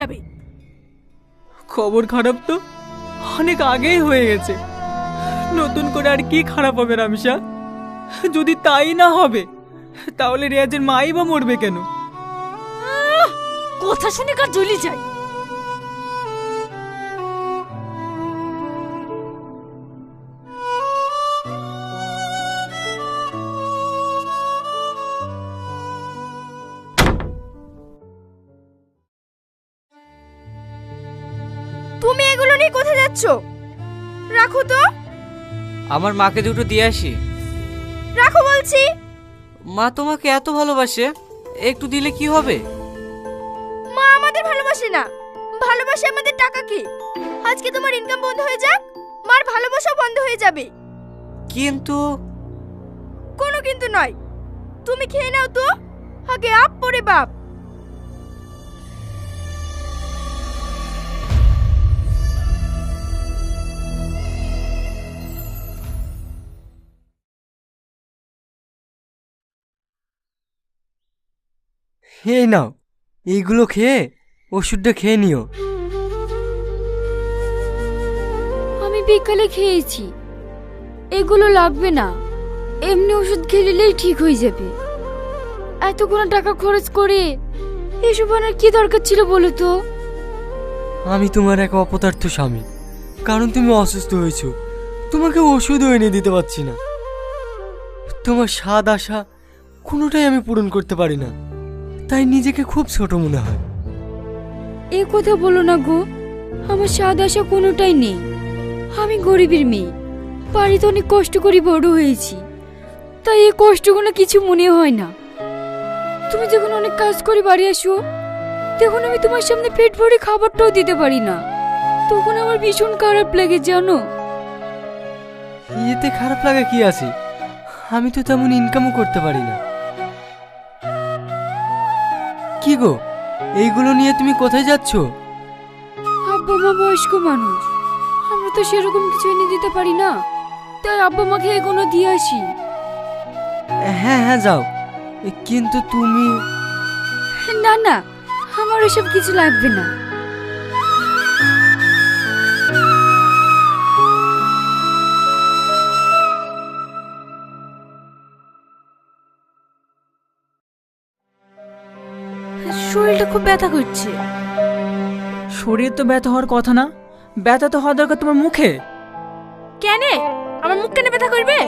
যাবে। খবর খারাপ তো অনেক আগেই হয়ে গেছে, নতুন করে আর কি খারাপ হবে রামিসা? যদি তাই না হবে তাহলে রিয়াজের মাই বা মরবে কেন? কথা শুনে কার জ্বলি যায়। তুমি এগুলো নিয়ে কোথায় যাচ্ছ? রাখো তো। আমার মাকে দুটো দিয়ে আসি। রাখো বলছি। মা তোমাকে এত ভালোবাসে, একটু দিলে কি হবে? মা আমাদের ভালোবাসে না, ভালোবাসে আমাদের টাকা। কি আজকে তোমার ইনকাম বন্ধ হয়ে যাক, মার ভালোবাসা বন্ধ হয়ে যাবে। কিন্তু কোনো কিন্তু নয়, তুমি খেয়ে নাও তো, আগে আপ পরে বাপ। এই নাও, এইগুলো খেয়ে ওষুধটা খেয়ে নিও। আমি বিকালে খেয়েছি, এগুলো লাগবে না, এমনি ওষুধ খেলিলেই ঠিক হয়ে যাবে। এতগুলো টাকা খরচ করে এসব আনার কি দরকার ছিল বলো তো? আমি তোমার এক অপদার্থ স্বামী, কারণ তুমি অসুস্থ হয়েছো, তোমাকে ওষুধও এনে দিতে পারছি না। তোমার স্বাদ আশা কোনোটাই আমি পূরণ করতে পারি না, তাই নিজেকে খুব ছোট মনে হয়। এ কথা বলো না গো, আমার স্বাদ আশা কোনোটাই নেই। আমি গরিবের মেয়ে, বাড়িতে অনেক কষ্ট করে বড় হয়েছি, তাই এই কষ্টগুলো কিছু মনে হয় না। তুমি যখন অনেক কাজ করে বাড়ি আসো, তখন আমি তোমার সামনে পেট ভরে খাবারটাও দিতে পারি না, তখন আমার ভীষণ খারাপ লাগে জানো। এতে খারাপ লাগা কি আছে? আমি তো তেমন ইনকামও করতে পারি না। কি গো, এইগুলো নিয়ে তুমি কোথায় যাচ্ছ? আব্বা মা বয়স্ক মানুষ, আমরা তো সেরকম কিছু এনে দিতে পারি না, তাই আব্বা মাকে এগুলো দিয়ে আসি। হ্যাঁ হ্যাঁ যাও, কিন্তু তুমি... না না, আমার ওসব কিছু লাগবে না। শরীরটা খুব ব্যথা করছে। শরীর তো ব্যথা হওয়ার কথা না, ব্যথা তো হওয়ার দরকার তোমার মুখে। কেন আমার মুখ কেন ব্যথা করবে?